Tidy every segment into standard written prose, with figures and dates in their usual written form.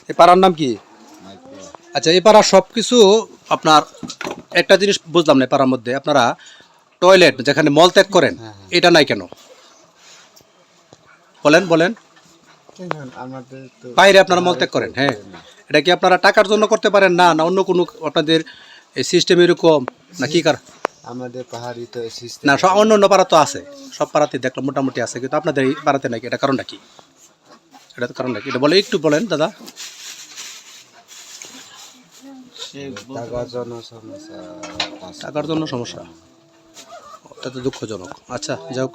এই পাড়ার নাম কি? আচ্ছা, এই পাড়ার সব কিছু আপনার একটা জিনিস বুঝলাম না, পাড়ার মধ্যে আপনারা টয়লেট যেখানে মলত্যাগ করেন এটা নাই কেন? বলেন বলেন। বাইরে আপনারা মলত্যাগ করেন, হ্যাঁ, এটা কি আপনারা টাকার জন্য করতে পারেন না, না অন্য কোনো আপনাদের এই সিস্টেম এরকম না কি? আমাদের পাহাড়ি তো না, সব অন্য অন্য পাড়া তো আছে, সব পাড়াতে দেখলাম মোটামুটি আছে, কিন্তু আপনাদের এই পাড়াতে নাকি, এটা কারণটা কি? এটা কারণটা কি এটা বলে একটু বলেন দাদা। টাকার জন্য সমস্যা, এটা তো দুঃখজনক। আচ্ছা যাই হোক,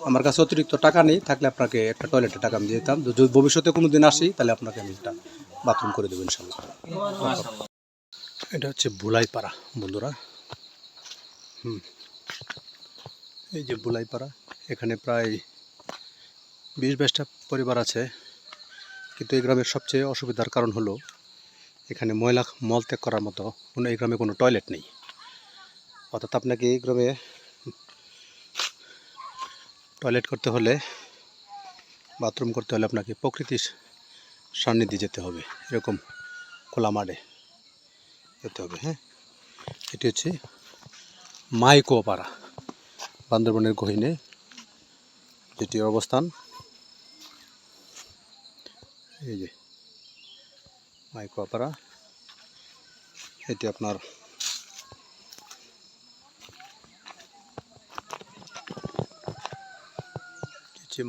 আমার কাছে অতিরিক্ত টাকা নেই, থাকলে আপনাকে একটা টয়লেটে টাকা আমি দিয়ে দিতাম, যদি ভবিষ্যতে কোনো দিন আসি তাহলে আপনাকে আমি একটা বাথরুম করে দেবো ইনশাল্লাহ। এটা হচ্ছে বুলাইপাড়া বন্ধুরা। এই যে বুলাইপাড়া, এখানে প্রায় 20-22টা পরিবার আছে, কিন্তু এই গ্রামের সবচেয়ে অসুবিধার কারণ হলো এখানে মলত্যাগ করার মতো এই গ্রামে কোনো টয়লেট নেই। অর্থাৎ আপনাকে এই গ্রামে টয়লেট করতে হলে, বাথরুম করতে হলে আপনাকে প্রকৃতির সান্নিধ্যে যেতে হবে, এরকম খোলা মাঠে যেতে হবে। হ্যাঁ, এটি হচ্ছে মাইকোপাড়া, বান্দরবনের গহীনে যেটির অবস্থান। এই যে মাইকোপাড়া, এটি আপনার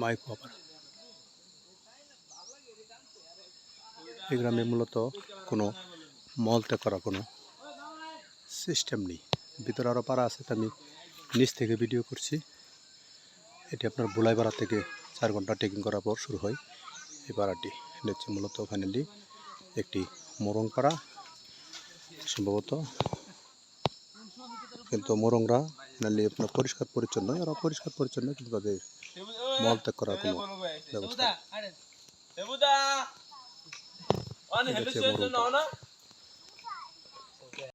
মাইকোপাড়া। এই গ্রামে মূলত কোনো মলত্যাগ করা কোনো সিস্টেম নেই। ভিতরে আরও পাড়া আছে, তা আমি নিচ থেকে ভিডিও করছি। এটি আপনার বুলাইপাড়া থেকে 4 ঘন্টা ট্রেকিং করার পর শুরু হয় এই পাড়াটি। এটা হচ্ছে মূলত ফাইনালি একটি মোরং পাড়া সম্ভবত, কিন্তু মোরংরা ফাইনালি আপনার পরিষ্কার পরিচ্ছন্ন, এরা পরিষ্কার পরিচ্ছন্ন, কিন্তু তাদের মলত্যাগ করার কোনো ব্যবস্থা নেই।